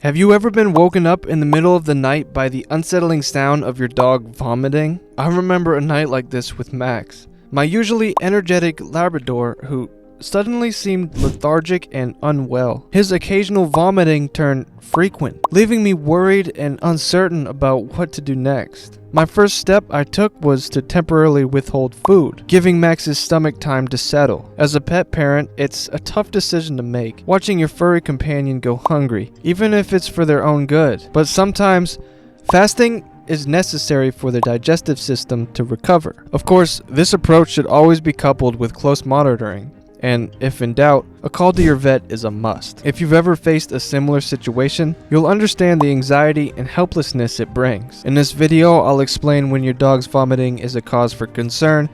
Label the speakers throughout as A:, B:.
A: Have you ever been woken up in the middle of the night by the unsettling sound of your dog vomiting? I remember a night like this with Max, my usually energetic Labrador who suddenly seemed lethargic and unwell. His occasional vomiting turned frequent, leaving me worried and uncertain about what to do next. My first step I took was to temporarily withhold food, giving Max's stomach time to settle. As a pet parent, it's a tough decision to make, watching your furry companion go hungry, even if it's for their own good. But sometimes, fasting is necessary for the digestive system to recover. Of course, this approach should always be coupled with close monitoring. And if in doubt, a call to your vet is a must. If you've ever faced a similar situation, you'll understand the anxiety and helplessness it brings. In this video, I'll explain when your dog's vomiting is a cause for concern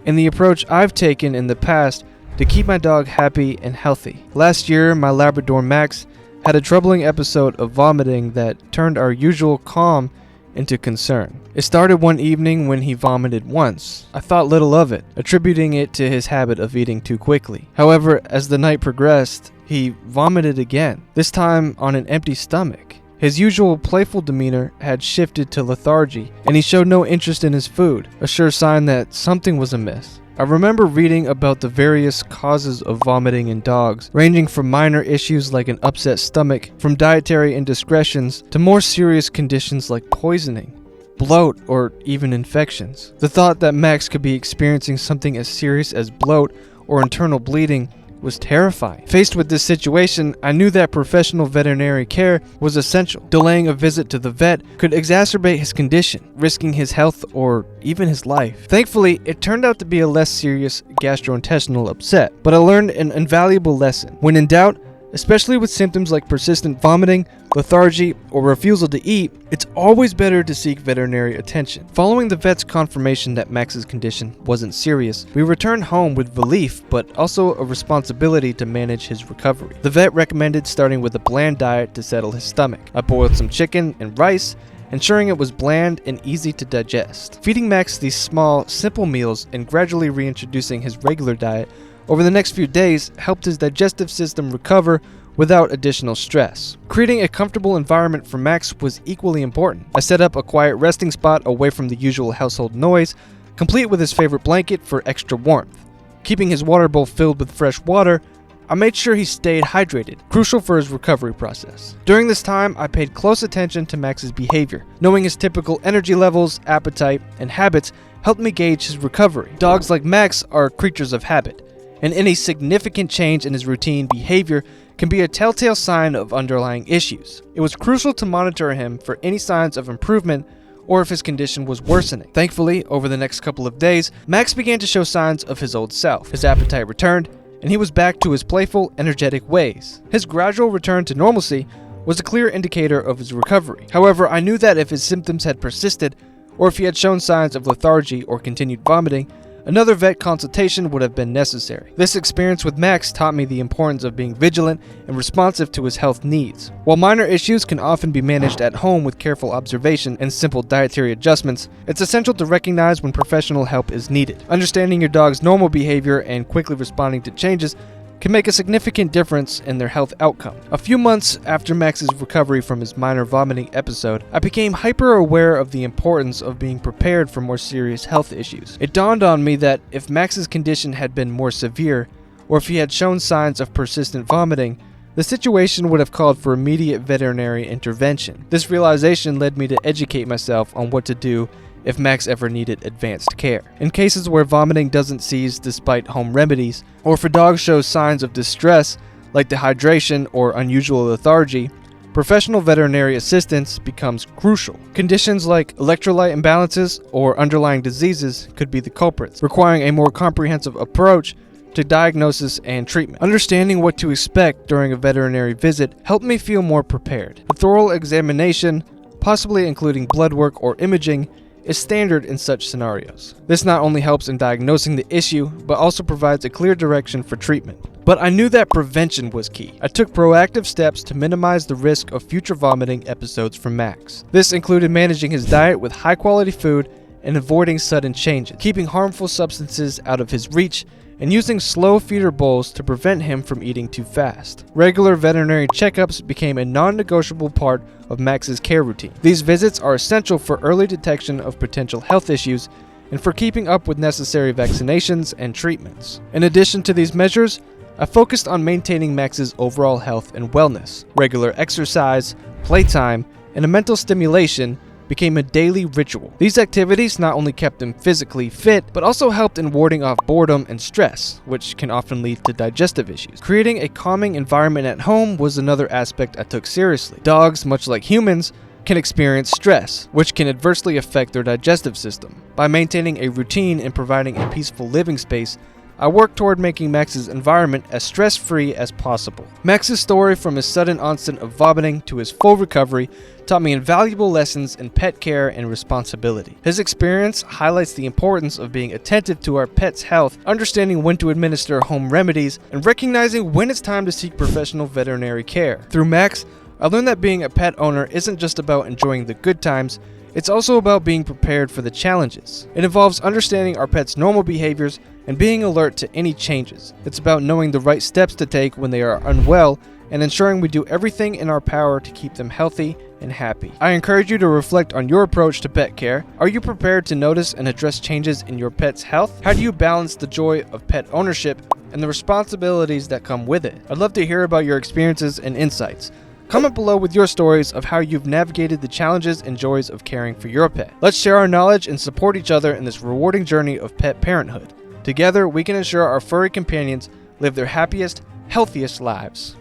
A: and the approach I've taken in the past to keep my dog happy and healthy. Last year, my Labrador Max had a troubling episode of vomiting that turned our usual calm into concern. It started one evening when he vomited once. I thought little of it, attributing it to his habit of eating too quickly. However, as the night progressed, he vomited again, this time on an empty stomach. His usual playful demeanor had shifted to lethargy, and he showed no interest in his food, a sure sign that something was amiss. I remember reading about the various causes of vomiting in dogs, ranging from minor issues like an upset stomach, from dietary indiscretions, to more serious conditions like poisoning, bloat, or even infections. The thought that Max could be experiencing something as serious as bloat or internal bleeding was terrifying. Faced with this situation, I knew that professional veterinary care was essential. Delaying a visit to the vet could exacerbate his condition, risking his health or even his life. Thankfully, it turned out to be a less serious gastrointestinal upset, but I learned an invaluable lesson. When in doubt, especially with symptoms like persistent vomiting, lethargy, or refusal to eat, it's always better to seek veterinary attention. Following the vet's confirmation that Max's condition wasn't serious, we returned home with relief, but also a responsibility to manage his recovery. The vet recommended starting with a bland diet to settle his stomach. I boiled some chicken and rice, ensuring it was bland and easy to digest. Feeding Max these small, simple meals and gradually reintroducing his regular diet over the next few days helped his digestive system recover without additional stress. Creating a comfortable environment for Max was equally important. I set up a quiet resting spot away from the usual household noise, complete with his favorite blanket for extra warmth. Keeping his water bowl filled with fresh water, I made sure he stayed hydrated, crucial for his recovery process. During this time, I paid close attention to Max's behavior. Knowing his typical energy levels, appetite, and habits helped me gauge his recovery. Dogs like Max are creatures of habit, and any significant change in his routine behavior can be a telltale sign of underlying issues. It was crucial to monitor him for any signs of improvement or if his condition was worsening. Thankfully, over the next couple of days, Max began to show signs of his old self. His appetite returned, and he was back to his playful, energetic ways. His gradual return to normalcy was a clear indicator of his recovery. However, I knew that if his symptoms had persisted, or if he had shown signs of lethargy or continued vomiting, another vet consultation would have been necessary. This experience with Max taught me the importance of being vigilant and responsive to his health needs. While minor issues can often be managed at home with careful observation and simple dietary adjustments, it's essential to recognize when professional help is needed. Understanding your dog's normal behavior and quickly responding to changes can make a significant difference in their health outcome. A few months after Max's recovery from his minor vomiting episode, I became hyper aware of the importance of being prepared for more serious health issues. It dawned on me that if Max's condition had been more severe, or if he had shown signs of persistent vomiting, the situation would have called for immediate veterinary intervention. This realization led me to educate myself on what to do if Max ever needed advanced care. In cases where vomiting doesn't cease despite home remedies, or if a dog shows signs of distress like dehydration or unusual lethargy, professional veterinary assistance becomes crucial. Conditions like electrolyte imbalances or underlying diseases could be the culprits, requiring a more comprehensive approach to diagnosis and treatment. Understanding what to expect during a veterinary visit helped me feel more prepared. A thorough examination, possibly including blood work or imaging, is standard in such scenarios. This not only helps in diagnosing the issue, but also provides a clear direction for treatment. But I knew that prevention was key. I took proactive steps to minimize the risk of future vomiting episodes for Max. This included managing his diet with high-quality food and avoiding sudden changes, keeping harmful substances out of his reach, and using slow feeder bowls to prevent him from eating too fast. Regular veterinary checkups became a non-negotiable part of Max's care routine. These visits are essential for early detection of potential health issues and for keeping up with necessary vaccinations and treatments. In addition to these measures, I focused on maintaining Max's overall health and wellness. Regular exercise, playtime, and a mental stimulation became a daily ritual. These activities not only kept him physically fit, but also helped in warding off boredom and stress, which can often lead to digestive issues. Creating a calming environment at home was another aspect I took seriously. Dogs, much like humans, can experience stress, which can adversely affect their digestive system. By maintaining a routine and providing a peaceful living space, I worked toward making Max's environment as stress-free as possible. Max's story from his sudden onset of vomiting to his full recovery taught me invaluable lessons in pet care and responsibility. His experience highlights the importance of being attentive to our pet's health, understanding when to administer home remedies, and recognizing when it's time to seek professional veterinary care. Through Max, I learned that being a pet owner isn't just about enjoying the good times, it's also about being prepared for the challenges. It involves understanding our pet's normal behaviors and being alert to any changes. It's about knowing the right steps to take when they are unwell and ensuring we do everything in our power to keep them healthy and happy. I encourage you to reflect on your approach to pet care. Are you prepared to notice and address changes in your pet's health? How do you balance the joy of pet ownership and the responsibilities that come with it? I'd love to hear about your experiences and insights. Comment below with your stories of how you've navigated the challenges and joys of caring for your pet. Let's share our knowledge and support each other in this rewarding journey of pet parenthood. Together, we can ensure our furry companions live their happiest, healthiest lives.